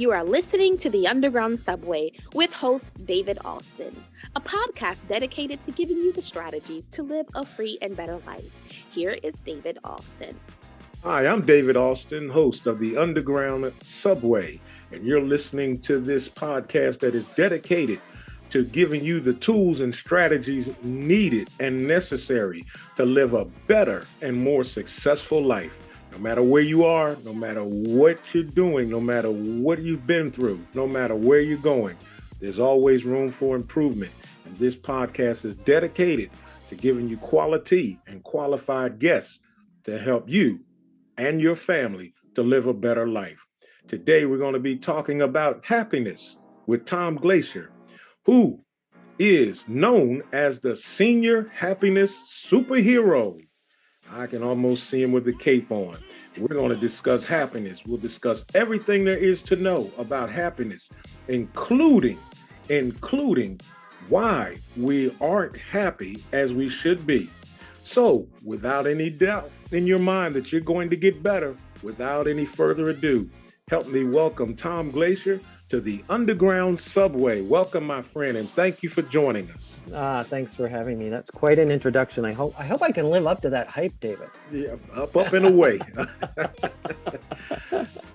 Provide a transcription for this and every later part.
You are listening to The Underground Subway with host David Alston, a podcast dedicated to giving you the strategies to live a free and better life. Here is David Alston. Hi, I'm David Alston, host of The Underground Subway, and you're listening to this podcast that is dedicated to giving you the tools and strategies needed and necessary to live a better and more successful life. No matter where you are, no matter what you're doing, no matter what you've been through, no matter where you're going, there's always room for improvement. And this podcast is dedicated to giving you quality and qualified guests to help you and your family to live a better life. Today, we're going to be talking about happiness with Tom Glacier, who is known as the senior happiness superhero. I can almost see him with the cape on. We're going to discuss happiness. We'll discuss everything there is to know about happiness, including why we aren't happy as we should be. So, without any doubt in your mind that you're going to get better, without any further ado, help me welcome Tom Glacier to the Underground Subway. Welcome, my friend, and thank you for joining us. Thanks for having me. That's quite an introduction. I hope I can live up to that hype, David. Yeah, up and away.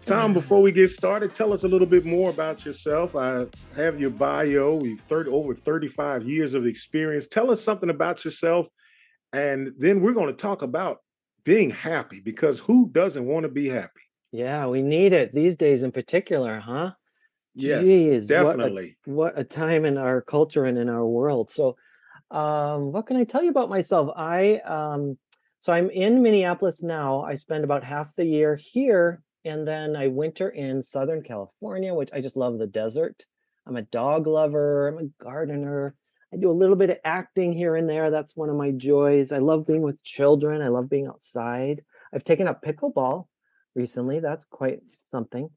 Tom, before we get started, tell us a little bit more about yourself. I have your bio. You've over 35 years of experience. Tell us something about yourself, and then we're going to talk about being happy, because who doesn't want to be happy? Yeah, we need it these days in particular, huh? Yes, Jeez, definitely. What a time in our culture and in our world. So, what can I tell you about myself? So I'm in Minneapolis now. I spend about half the year here, and then I winter in Southern California, which I just love the desert. I'm a dog lover. I'm a gardener. I do a little bit of acting here and there. That's one of my joys. I love being with children. I love being outside. I've taken up pickleball recently. That's quite something.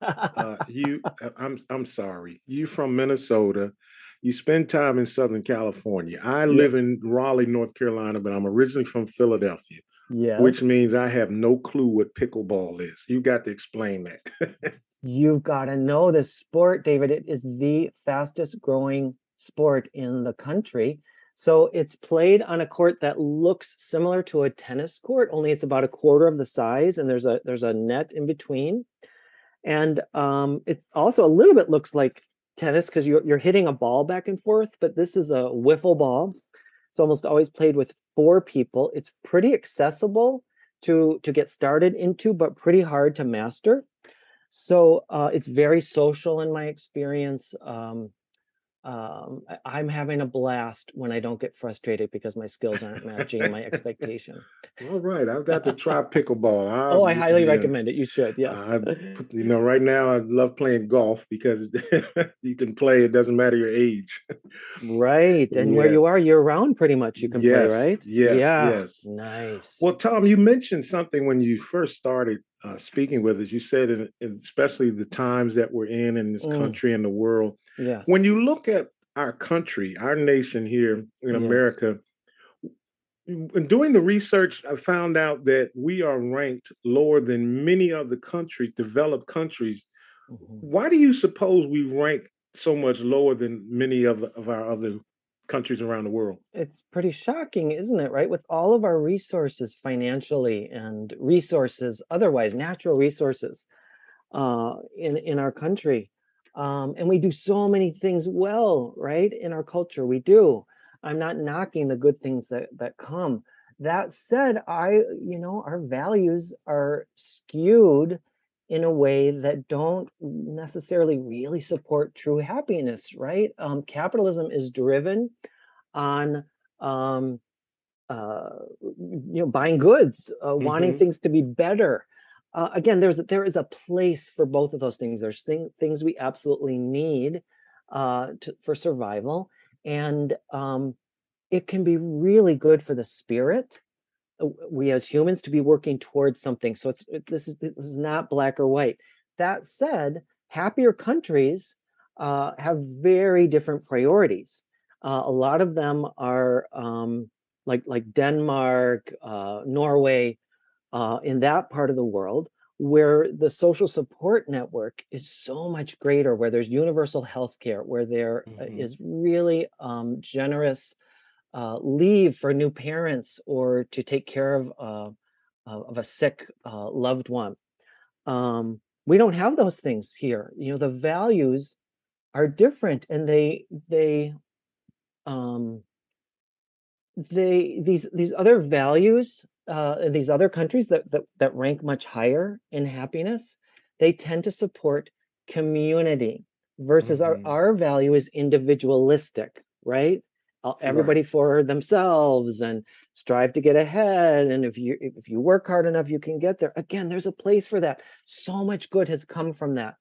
I'm sorry. You from Minnesota. You spend time in Southern California. I live in Raleigh, North Carolina, but I'm originally from Philadelphia. Yeah. Which means I have no clue what pickleball is. You got to explain that. You've got to know this sport, David. It is the fastest growing sport in the country. So it's played on a court that looks similar to a tennis court, only it's about a quarter of the size, and there's a net in between. And it also a little bit looks like tennis because you're hitting a ball back and forth, but this is a wiffle ball. It's almost always played with 4 people. It's pretty accessible to get started into, but pretty hard to master. So it's very social in my experience. I'm having a blast when I don't get frustrated because my skills aren't matching my expectation. All right, I've got to try pickleball. I highly recommend it. You should. Yes. Right now I love playing golf because you can play. It doesn't matter your age. Right, and where you are year round, pretty much you can play, right? Yes. Nice. Well, Tom, you mentioned something when you first started speaking with us. You said, especially the times that we're in this country and the world. Yes. When you look at our country, our nation here in America, in doing the research, I found out that we are ranked lower than many of the developed countries. Why do you suppose we rank so much lower than many of our other countries around the world? It's pretty shocking, isn't it? Right, with all of our resources financially and resources otherwise, natural resources in our country. And we do so many things well, right? In our culture, we do. I'm not knocking the good things that come. That said, our values are skewed in a way that don't necessarily really support true happiness, right? Capitalism is driven on buying goods, wanting things to be better. Again, there is a place for both of those things. There's things we absolutely need for survival, and it can be really good for the spirit. We as humans to be working towards something. So this is not black or white. That said, happier countries have very different priorities. A lot of them are like Denmark, Norway, in that part of the world, where the social support network is so much greater, where there's universal health care, where there is really generous leave for new parents or to take care of a sick loved one. We don't have those things here. The values are different, and um, these other values in these other countries that rank much higher in happiness, they tend to support community versus our value is individualistic, right? Everybody for themselves and strive to get ahead, and if you work hard enough, you can get there. Again, there's a place for that. So much good has come from that,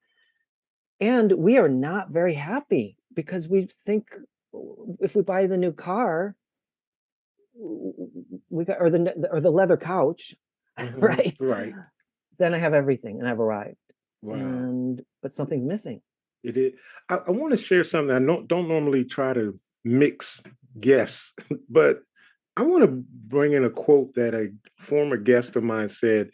and we are not very happy because we think if we buy the new car, we got or the leather couch, right? Then I have everything and I've arrived. Wow. But something's missing. It is. I want to share something. I don't normally try to mix guests, but I want to bring in a quote that a former guest of mine said,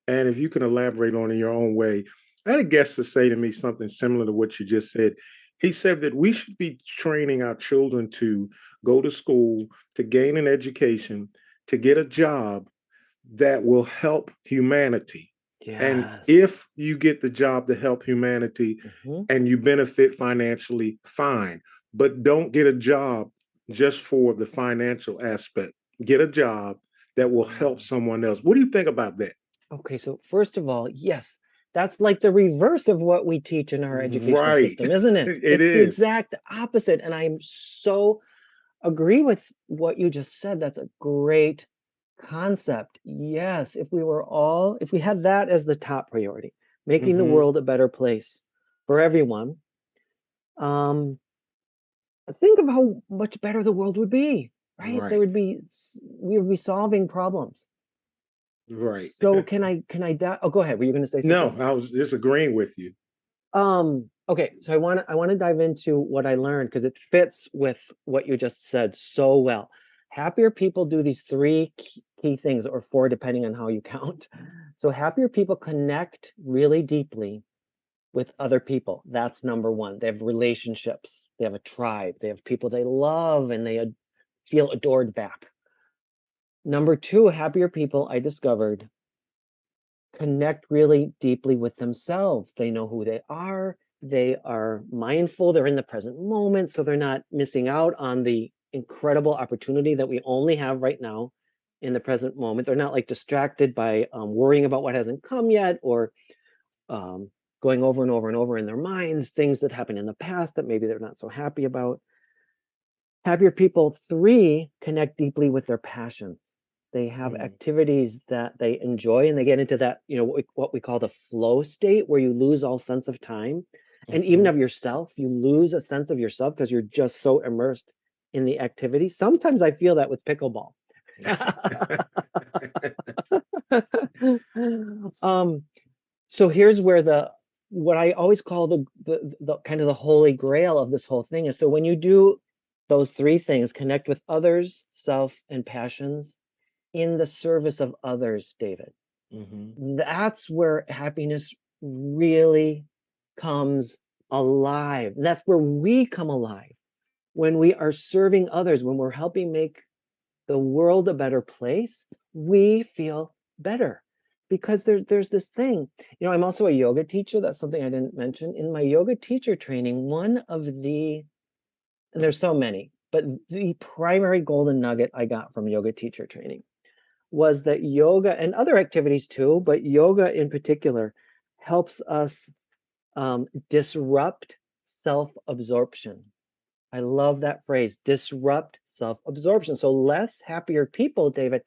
and if you can elaborate on it in your own way. I had a guest to say to me something similar to what you just said. He said that we should be training our children to go to school, to gain an education, to get a job that will help humanity. Yes. And if you get the job to help humanity and you benefit financially, fine. But don't get a job just for the financial aspect. Get a job that will help someone else. What do you think about that? Okay, so first of all, yes, that's like the reverse of what we teach in our educational system, isn't it? It's the exact opposite. And I'm so agree with what you just said. That's a great concept. Yes, if we had that as the top priority, making the world a better place for everyone, think of how much better the world would be, right? We would be solving problems. Right. So can I oh, go ahead. Were you going to say something? No, I was just agreeing with you. Okay, so I want to dive into what I learned because it fits with what you just said so well. Happier people do these three key things, or four, depending on how you count. So happier people connect really deeply with other people. That's number one. They have relationships. They have a tribe. They have people they love and they feel adored back. Number two, happier people, I discovered, connect really deeply with themselves. They know who they are. They are mindful. They're in the present moment. So they're not missing out on the incredible opportunity that we only have right now in the present moment. They're not like distracted by worrying about what hasn't come yet, or going over and over and over in their minds things that happened in the past that maybe they're not so happy about. Happier people, three, connect deeply with their passions. They have activities that they enjoy, and they get into that, what we call the flow state, where you lose all sense of time and even of yourself. You lose a sense of yourself because you're just so immersed in the activity. Sometimes I feel that with pickleball. So here's where what I always call the kind of the holy grail of this whole thing is, so when you do those three things, connect with others, self, and passions, in the service of others, David, that's where happiness really comes alive. That's where we come alive, when we are serving others, when we're helping make the world a better place. We feel better because there's this thing. I'm also a yoga teacher. That's something I didn't mention. In my yoga teacher training, one of the, and there's so many, but the primary golden nugget I got from yoga teacher training was that yoga, and other activities too, but yoga in particular, helps us disrupt self-absorption. I love that phrase, disrupt self-absorption. So less happier people, David,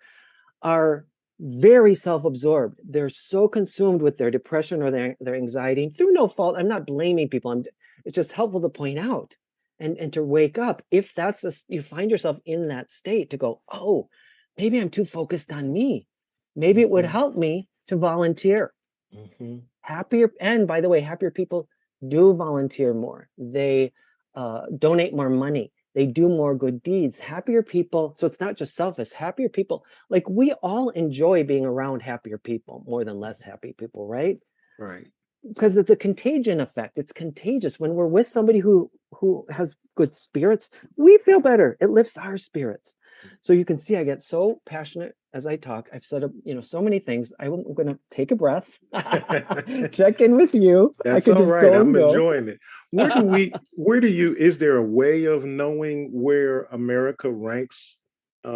are very self-absorbed. They're so consumed with their depression or their anxiety through no fault. I'm not blaming people. It's just helpful to point out and to wake up. If you find yourself in that state, to go, oh, maybe I'm too focused on me. Maybe it would help me to volunteer. Happier, and by the way, happier people do volunteer more. They donate more money. They do more good deeds. Happier people. So it's not just selfish. Happier people. Like we all enjoy being around happier people more than less happy people, right? Right. Because of the contagion effect. It's contagious. When we're with somebody who has good spirits, we feel better. It lifts our spirits. So you can see I get so passionate as I talk. I've said so many things. I'm going to take a breath, check in with you. I That's could all just right. go and I'm go. enjoying it. Is there a way of knowing where America ranks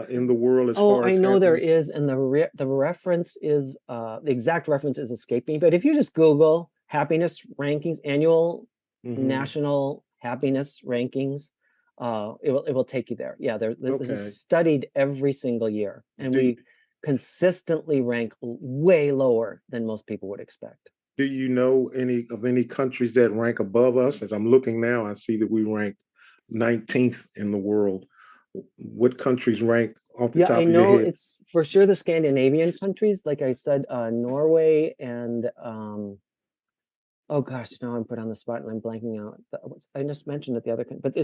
in the world as Oh, far I as know there happiness? is, and the reference is the exact reference is escaping. But if you just Google happiness rankings, annual Hmm. national happiness rankings, it will take you there. Yeah, this is Okay. studied every single year, and Do we consistently rank way lower than most people would expect. Do you know any countries that rank above us? As I'm looking now, I see that we rank 19th in the world. What countries rank off the Yeah, I top of your know head? it's for sure the Scandinavian countries, like I said, Norway and oh gosh, now I'm put on the spot and I'm blanking out. I just mentioned it the other, but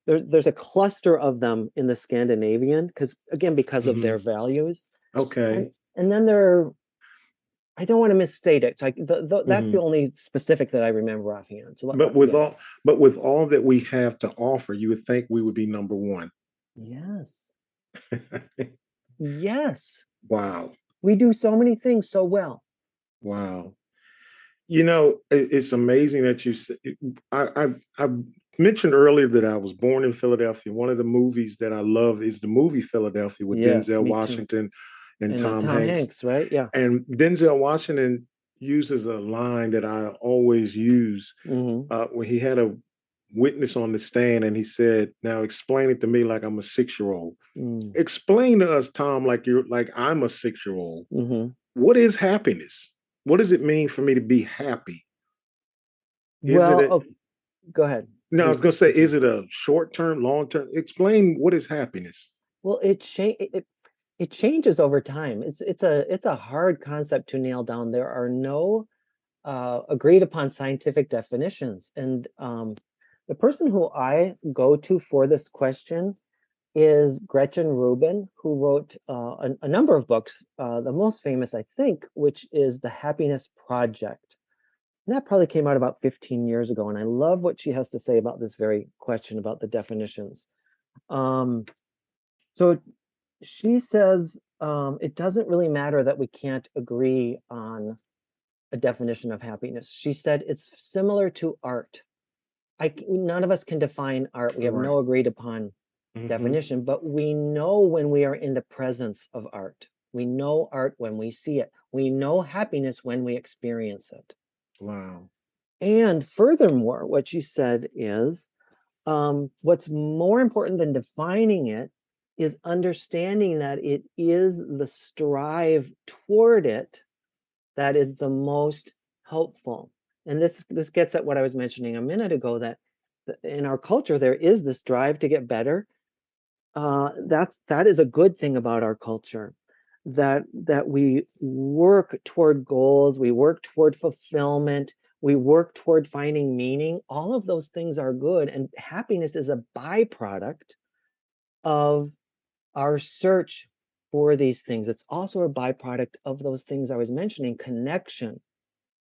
there's a cluster of them in the Scandinavian because of Hmm. their values, Okay. and then I don't want to misstate it. So that's the Hmm. only specific that I remember offhand. So But with yeah, all that we have to offer, you would think we would be number one. yes, yes, Wow. we do so many things so well. Wow. It's amazing that I mentioned earlier that I was born in Philadelphia. One of the movies that I love is the movie Philadelphia with Yes, Denzel me too. Washington and And Tom Tom Hanks. Hanks, right? Yeah. And Denzel Washington uses a line that I always use Hmm. when he had a witness on the stand and he said, "Now explain it to me like I'm a 6 year old. Mm. Explain to us, Tom, like I'm a 6 year old. Hmm. What is happiness? What does it mean for me to be happy? Is it Well, a oh, go ahead. No, I was Please gonna say, continue. is it a short term, long term? Explain what is happiness. Well, it changes over time. It's a hard concept to nail down. There are no agreed upon scientific definitions, and the person who I go to for this question is Gretchen Rubin, who wrote a number of books. The most famous, I think, which is The Happiness Project. And that probably came out about 15 years ago, and I love what she has to say about this very question about the definitions. Um, so she says it doesn't really matter that we can't agree on a definition of happiness. She said it's similar to art. None of us can define art. We have Right. no agreed upon Hmm. definition, but we know when we are in the presence of art. We know art when we see it. We know happiness when we experience it. Wow. And furthermore, what she said is what's more important than defining it is understanding that it is the strive toward it that is the most helpful. And this gets at what I was mentioning a minute ago, that in our culture there is this drive to get better. That is a good thing about our culture, that we work toward goals, we work toward fulfillment, we work toward finding meaning. All of those things are good, and happiness is a byproduct of our search for these things. It's also a byproduct of those things I was mentioning: connection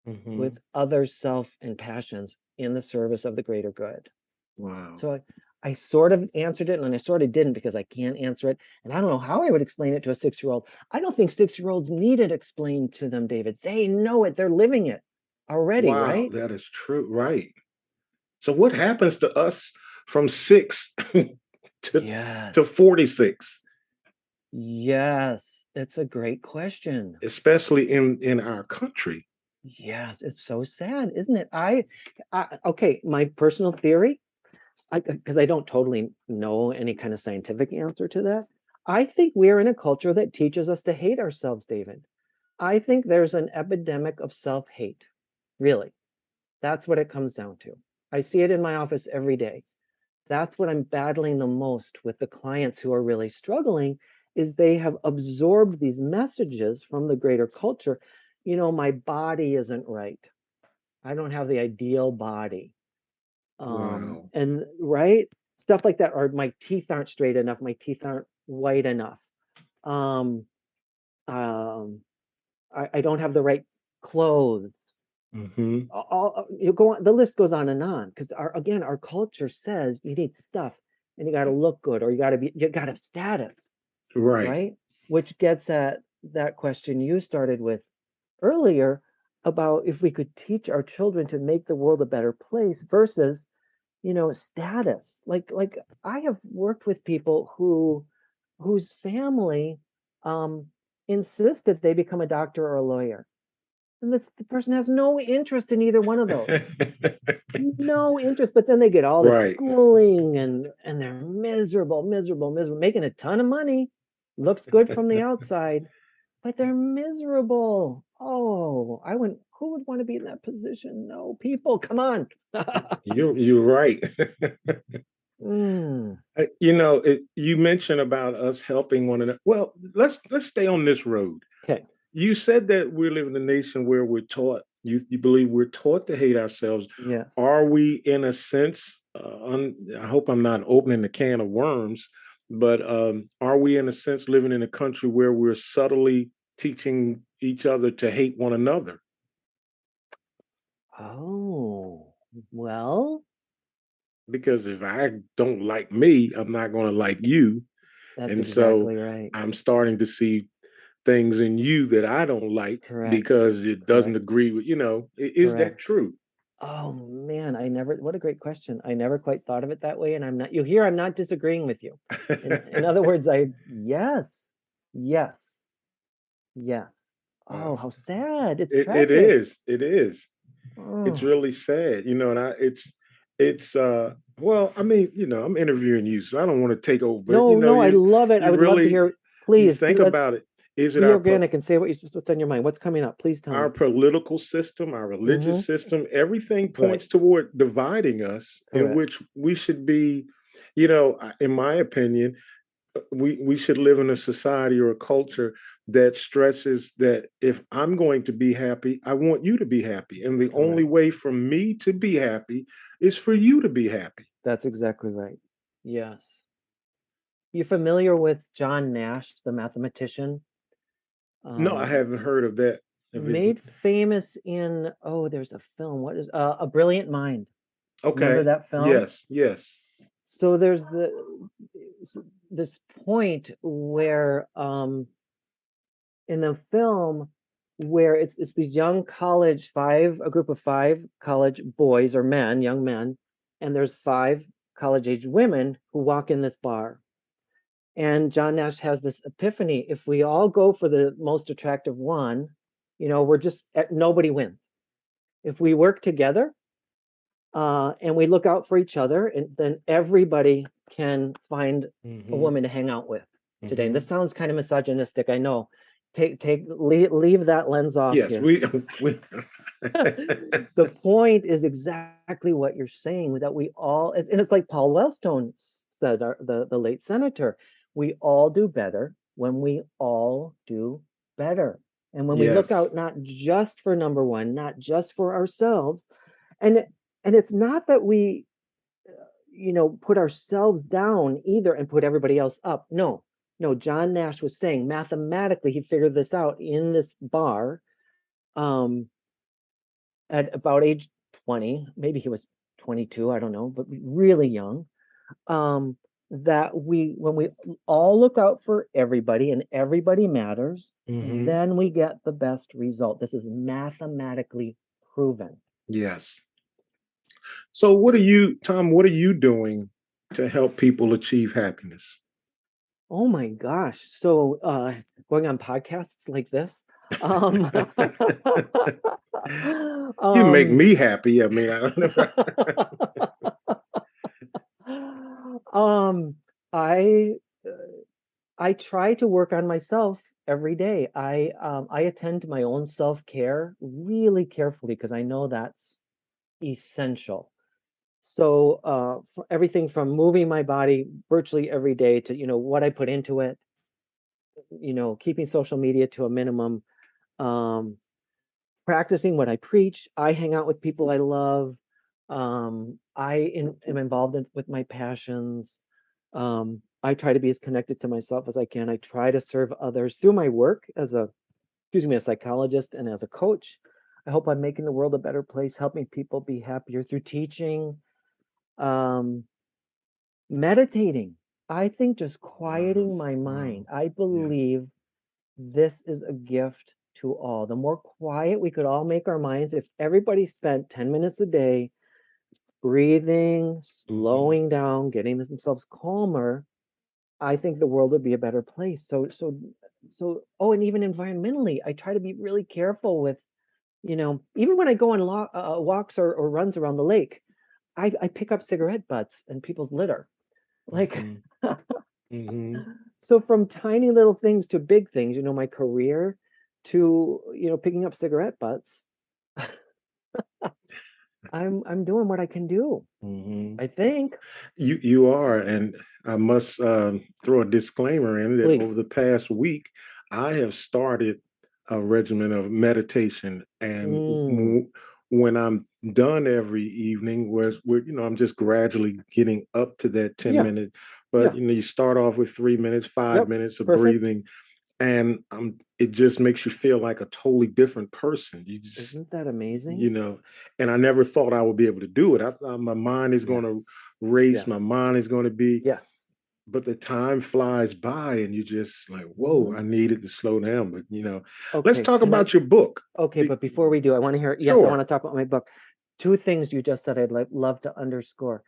with Hmm. other self and passions in the service of the greater good. Wow. So I sort of answered it and I sort of didn't, because I can't answer it. And I don't know how I would explain it to a 6 year old. I don't think 6 year olds need it explained to them, David. They know it, they're living it already, Wow, right? that is true. Right. So what happens to us from six to Yes. 46, Yes. It's a great question. especially in our country? Yes, it's so sad, isn't it? Okay, my personal theory, because I don't totally know any kind of scientific answer to that. I think we're in a culture that teaches us to hate ourselves, David. I think there's an epidemic of self-hate. Really. That's what it comes down to. I see it in my office every day. That's what I'm battling the most with the clients who are really struggling, is they have absorbed these messages from the greater culture. My body isn't right. I don't have the ideal body. Wow. And right. stuff like that, or my teeth aren't straight enough, my teeth aren't white enough. Um, um, I don't have the right clothes. Mm-hmm. You go on, the list goes on and on, because our culture says you need stuff and you got to look good, or you got to have status, Right. right? Which gets at that question you started with earlier about if we could teach our children to make the world a better place versus, status. Like I have worked with people whose family um insists that they become a doctor or a lawyer. And the person has no interest in either one of those. No interest, but then they get all this Right. schooling and they're miserable, miserable, miserable, making a ton of money. Looks good from the outside, but they're miserable. Oh, who would want to be in that position? No, people, come on. You're right. Mm, You mentioned about us helping one another. Well, let's stay on this road. okay. You said that we live in a nation where we're taught. You believe we're taught to hate ourselves. Yes. Are we, in a sense? I hope I'm not opening a can of worms, but are we, in a sense, living in a country where we're subtly teaching each other to hate one another? Oh, well, Because if I don't like me, I'm not going to like you. that's And so exactly right. I'm starting to see things in you that I don't like Correct. because it doesn't Correct. agree with, is that Correct. true? Oh man, what a great question. I never quite thought of it that way. And I'm not disagreeing with you. In other words, yes, yes, yes. Oh, how sad. It's It tragic. is. It is. It's Oh, really sad, and it's well, I mean, I'm interviewing you, so I don't want to take over, but no, no, I love it. I you would love to really hear. you Please, think let's about it. Is it be organic and say what's on your mind. What's coming up? Please tell our me. political system, our Mm-hmm. religious system, everything Right. points toward dividing us, in Correct. which we should be, in my opinion, we should live in a society or a culture that stresses that if I'm going to be happy, I want you to be happy. And the only Correct. way for me to be happy is for you to be happy. That's exactly right. Yes. You familiar with John Nash, the mathematician? No, I Um, haven't heard of that. If it's Made famous in, there's a film. What is A Brilliant Mind? Remember okay. that film? Yes, yes. So there's this point where in the film where it's these young a group of five college boys or men, young men, and there's five college age women who walk in this bar. And John Nash has this epiphany: if we all go for the most attractive one, we're just nobody wins. If we work together and we look out for each other, and then everybody can find a Mm-hmm. woman to hang out with today. And Mm-hmm. this sounds kind of misogynistic, I know. Leave that lens off Yes, here. we The point is exactly what you're saying, that we all, and it's like Paul Wellstone said, the late senator, we all do better when we all do better. And when we look yes. out not just for number one, not just for ourselves, and it's not that we put ourselves down either and put everybody else up. No, no, John Nash was saying mathematically he figured this out in this bar um at about age 20, maybe he was 22, I don't know, but really young. um that when we all look out for everybody and everybody matters, Mm-hmm. then we get the best result. This is mathematically proven. Yes. So what are you doing to help people achieve happiness? Oh my gosh. So going on podcasts like this. Um You make um me happy. I mean, I don't know. um I I try to work on myself every day. I attend to my own self-care really carefully because I know that's essential. So for everything from moving my body virtually every day to what I put into it, keeping social media to a minimum, um, practicing what I preach. I hang out with people I love. am involved with my passions. I try to be as connected to myself as I can. I try to serve others through my work as a psychologist and as a coach. I hope I'm making the world a better place, helping people be happier through teaching, um, meditating. I think just Wow. quieting my Wow. mind. I Yes. believe this is a gift to all. The more quiet we could all make our minds, if everybody spent 10 minutes a day breathing, Hmm. slowing down, getting themselves calmer, I think the world would be a better place. Oh, and even environmentally, I try to be really careful with, even when I go on walks or runs around the lake, I pick up cigarette butts and people's litter. Like, Hmm. Hmm. so from tiny little things to big things, my career to, picking up cigarette butts, I'm doing what I can do, Hmm. I think. You are, and I must throw a disclaimer in that over Please. the past week, I have started a regimen of meditation, and Mm, when I'm done every evening, I'm just gradually getting up to that 10 yeah, minute. But yeah. you start off with 3 minutes, five Yep. minutes of Perfect. breathing, and it just makes you feel like a totally different person. You just Isn't that amazing? you know and I never thought I would be able to do it. I thought my mind is going to Yes. race, Yes. my mind is going to be, Yes. but the time flies by and you just like, whoa, Hmm. I needed to slow down. But let's Okay. talk about your book. Okay, Be- but before we do, I want to hear, yes, I want sure. to talk about my book. Two things you just said I'd love to underscore.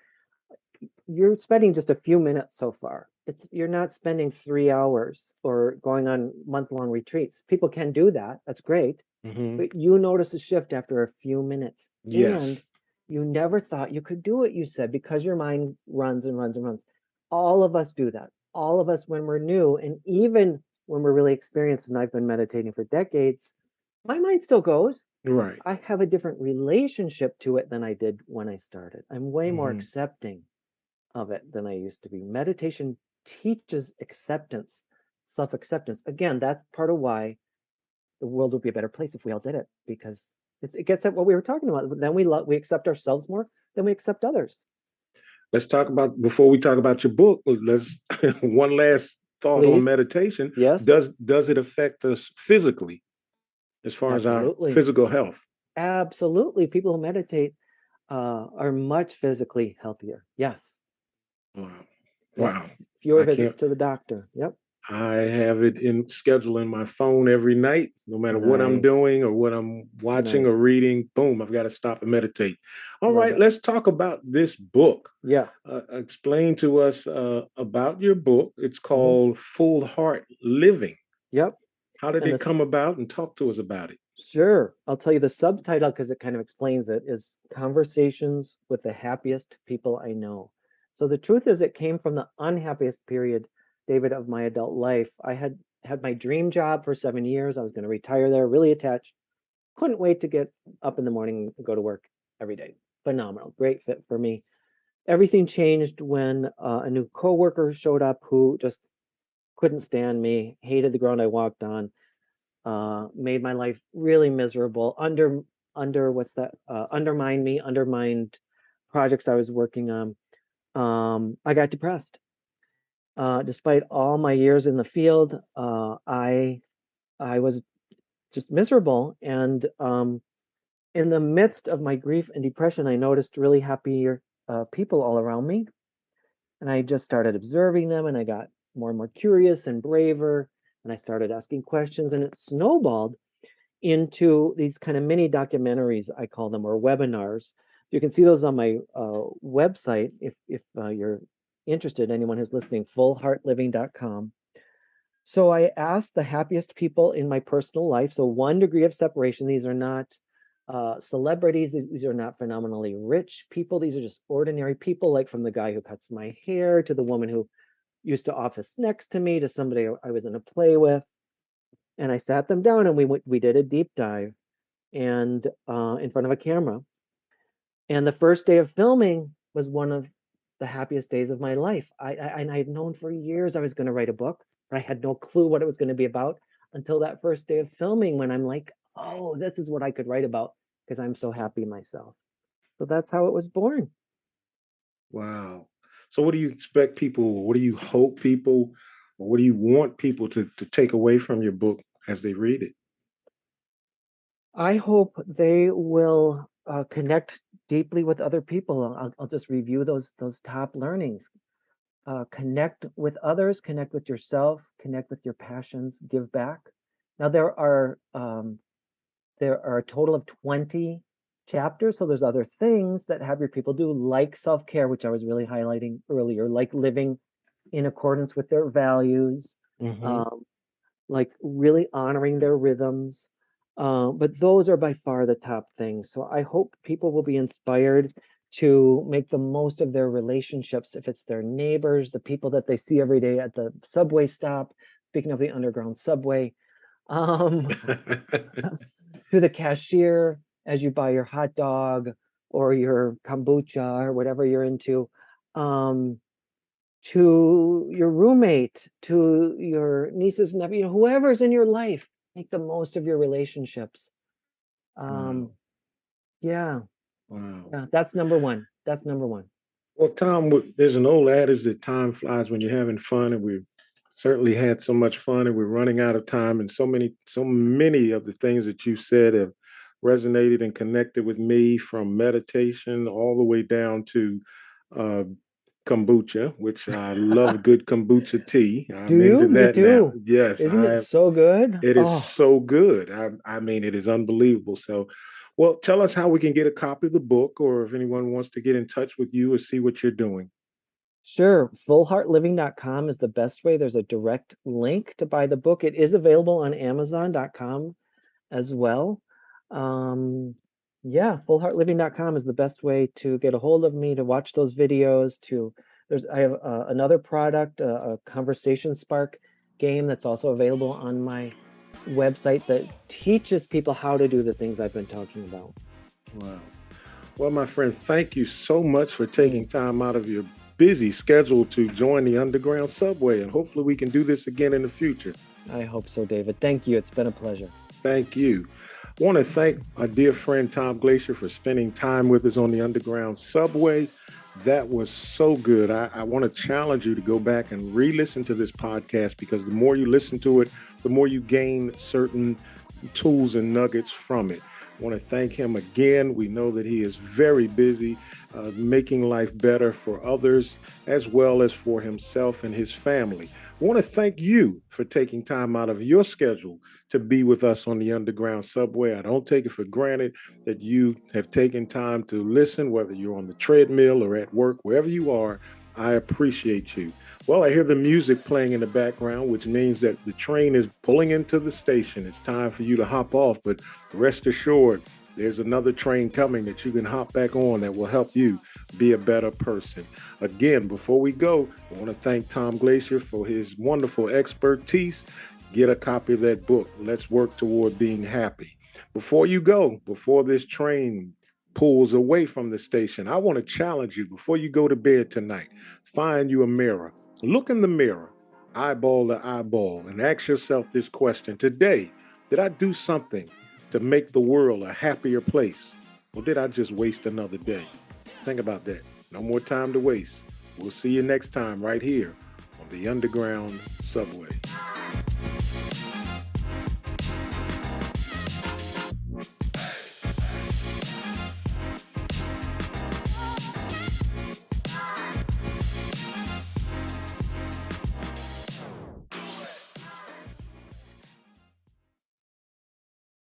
You're spending just a few minutes so far. You're not spending 3 hours or going on month-long retreats. People can do that. That's great. Hmm. But you notice a shift after a few minutes. Yes. And you never thought you could do it, you said, because your mind runs and runs and runs. All of us do that. All of us when we're new, and even when we're really experienced, and I've been meditating for decades, my mind still goes. Right. I have a different relationship to it than I did when I started. I'm way more Hmm. accepting of it than I used to be. Meditation teaches acceptance, self acceptance. Again, that's part of why the world would be a better place if we all did it, because it gets at what we were talking about. Then we accept ourselves more, then we accept others. Let's talk about, before we talk about your book, let's one last thought on Please. meditation. Yes, Does it affect us physically as far as our absolutely. physical health? Absolutely. People who meditate are much physically healthier. Yes. Wow. Yep. Wow. Fewer I visits can't. to the doctor. Yep. I have it in schedule in my phone every night, no matter what I'm Nice. doing or what I'm watching or Nice. reading. Boom, I've got to stop and meditate. All Love right, it. let's talk about this book. Yeah. Explain to us about your book. It's Hmm. called Full Heart Living. Yep. How did And it this, come about? And talk to us about it. sure. I'll tell you the subtitle because it kind of explains it is Conversations with the Happiest People I Know. So the truth is it came from the unhappiest period, David, of my adult life. I had my dream job for 7 years. I was going to retire there, really attached. Couldn't wait to get up in the morning and go to work every day. Phenomenal. Great fit for me. Everything changed when a new coworker showed up who just couldn't stand me, hated the ground I walked on, made my life really miserable, what's that, undermined me, undermined projects I was working on. I got depressed. Despite all my years in the field, I was just miserable. And in the midst of my grief and depression, I noticed really happier people all around me. And I just started observing them, and I got more and more curious and braver. And I started asking questions, and it snowballed into these kind of mini documentaries, I call them, or webinars. You can see those on my website if you're interested. Anyone who's listening, fullheartliving.com. So I asked the happiest people in my personal life. So 1 degree of separation. These are not celebrities. These are not phenomenally rich people. These are just ordinary people, like from the guy who cuts my hair to the woman who used to office next to me to somebody I was in a play with. And I sat them down and we did a deep dive and in front of a camera. And the first day of filming was one of the happiest days of my life. And I had known for years I was going to write a book, but I had no clue what it was going to be about until that first day of filming when I'm like, oh, this is what I could write about because I'm so happy myself. So that's how it was born. Wow. So what do you expect people, what do you hope people, or what do you want people to take away from your book as they read it? I hope they will connect deeply with other people. I'll just review those top learnings. Connect with others, connect with yourself, connect with your passions, give back. Now there are a total of 20 chapters, so there's other things that have your people do, like self-care, which I was really highlighting earlier, like living in accordance with their values, Hmm. um, like really honoring their rhythms. But those are by far the top things. So I hope people will be inspired to make the most of their relationships, if it's their neighbors, the people that they see every day at the subway stop, speaking of the underground subway, um, to the cashier as you buy your hot dog or your kombucha or whatever you're into, um, to your roommate, to your nieces, nephew, whoever's in your life. Make the most of your relationships. Wow. Um, yeah, Wow. yeah, that's number one. That's number one. Well, Tom, there's an old adage that time flies when you're having fun, and we've certainly had so much fun, and we're running out of time. And so many of the things that you said have resonated and connected with me, from meditation all the way down to uh, kombucha, which I love good kombucha tea. Do I'm into you? Me that now. too. Yes, Isn't it I so good? it is Oh, so good. I mean, it is unbelievable. So, well, tell us how we can get a copy of the book, or if anyone wants to get in touch with you or see what you're doing. sure. Fullheartliving.com is the best way. There's a direct link to buy the book. It is available on Amazon.com as well. Um, yeah, fullheartliving.com is the best way to get a hold of me, to watch those videos, I have another product, a conversation spark game that's also available on my website that teaches people how to do the things I've been talking about. Wow. Well, my friend, thank you so much for taking time out of your busy schedule to join the Underground Subway. And hopefully, we can do this again in the future. I hope so, David. Thank you. It's been a pleasure. Thank you. I want to thank our dear friend Tom Glacier for spending time with us on the Underground Subway. That was so good. I want to challenge you to go back and re listen to this podcast, because the more you listen to it, the more you gain certain tools and nuggets from it. I want to thank him again. We know that he is very busy making life better for others as well as for himself and his family. I want to thank you for taking time out of your schedule to be with us on the Underground Subway. I don't take it for granted that you have taken time to listen, whether you're on the treadmill or at work, wherever you are. I appreciate you. Well, I hear the music playing in the background, which means that the train is pulling into the station. It's time for you to hop off, but rest assured, there's another train coming that you can hop back on that will help you be a better person. Again, before we go, I want to thank Tom Glacier for his wonderful expertise. Get a copy of that book. Let's work toward being happy. Before you go, before this train pulls away from the station, I want to challenge you, before you go to bed tonight, find you a mirror. Look in the mirror, eyeball to eyeball, and ask yourself this question: today, did I do something to make the world a happier place? Or did I just waste another day? Think about that. No more time to waste. We'll see you next time right here on the Underground Subway.